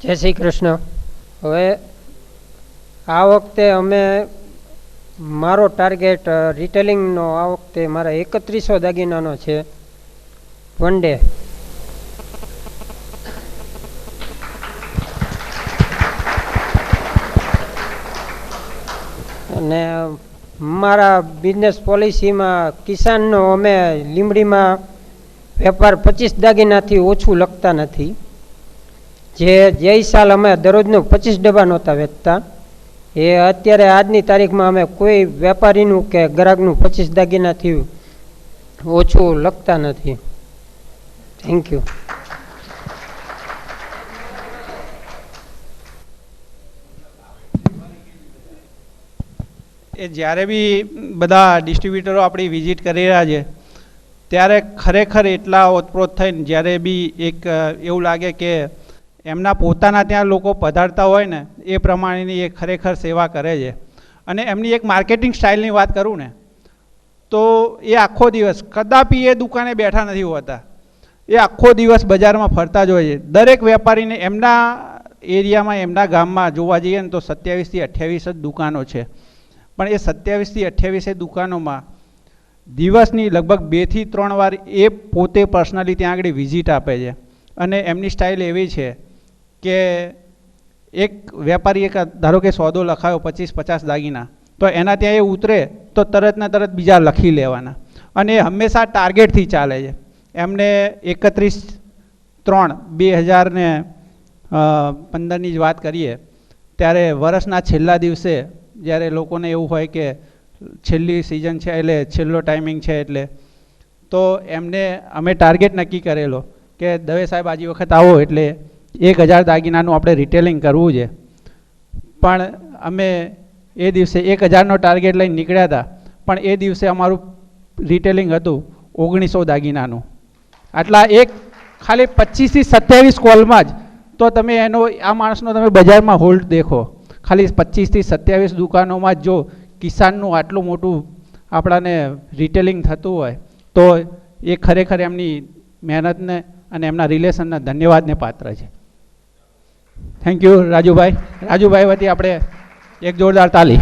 જય શ્રી કૃષ્ણ. હવે આ વખતે અમે મારો ટાર્ગેટ રિટેલિંગનો આ વખતે મારા 3100 દાગીનાનો છે વન ડે. અને મારા બિઝનેસ પોલિસીમાં કિસાનનો અમે લીંબડીમાં વેપાર 25 દાગીનાથી ઓછું લખતા નથી. જે સાલ અમે દરરોજનું 25 ડબ્બા નહોતા વેચતા, એ અત્યારે આજની તારીખમાં અમે કોઈ વેપારીનું કે ગ્રાહકનું 25 દાગીનાથી ઓછું લખતા નથી. Thank you. એ જ્યારે બી બધા ડિસ્ટ્રીબ્યુટરો આપણી વિઝિટ કરી રહ્યા છે ત્યારે ખરેખર એટલા ઓતપ્રોત થઈને જ્યારે બી એક એવું લાગે કે એમના પોતાના ત્યાં લોકો પધારતા હોય ને એ પ્રમાણેની એ ખરેખર સેવા કરે છે. અને એમની એક માર્કેટિંગ સ્ટાઇલની વાત કરું ને તો એ આખો દિવસ કદાપી એ દુકાને બેઠા નથી હોતા, એ આખો દિવસ બજારમાં ફરતા જ હોય છે. દરેક વેપારીને એમના એરિયામાં એમના ગામમાં જોવા જઈએ ને તો 27 થી 28 જ દુકાનો છે, પણ એ 27 થી 28 દુકાનોમાં દિવસની લગભગ 2 થી 3 વાર એ પોતે પર્સનલી ત્યાં આગળ વિઝિટ આપે છે. અને એમની સ્ટાઇલ એવી છે કે એક વેપારી એક ધારો કે સોદો લખાયો 25-50 દાગીના, તો એના ત્યાં એ ઉતરે તો તરતના તરત બીજા લખી લેવાના. અને એ હંમેશા ટાર્ગેટથી ચાલે છે. એમને 31/3/2015ની જ વાત કરીએ ત્યારે વર્ષના છેલ્લા દિવસે જ્યારે લોકોને એવું હોય કે છેલ્લી સિઝન છે એટલે છેલ્લો ટાઈમિંગ છે એટલે, તો એમને અમે ટાર્ગેટ નક્કી કરેલો કે દવે સાહેબ આજી વખત આવો એટલે 1000 દાગીનાનું આપણે રિટેલિંગ કરવું છે. પણ અમે એ દિવસે 1000નો ટાર્ગેટ લઈને નીકળ્યા હતા, પણ એ દિવસે અમારું રિટેલિંગ હતું 1900 દાગીનાનું. આટલા એક ખાલી 25 થી 27 કોલમાં જ તો તમે એનો આ માણસનો તમે બજારમાં હોલ્ડ દેખો. ખાલી 25 થી 27 દુકાનોમાં જો કિસાનનું આટલું મોટું આપણાને રિટેલિંગ થતું હોય તો એ ખરેખર એમની મહેનતને અને એમના રિલેશનના ધન્યવાદને પાત્ર છે. Thank you Rajubhai. રાજુભાઈ વતી આપણે એક જોરદાર તાલી.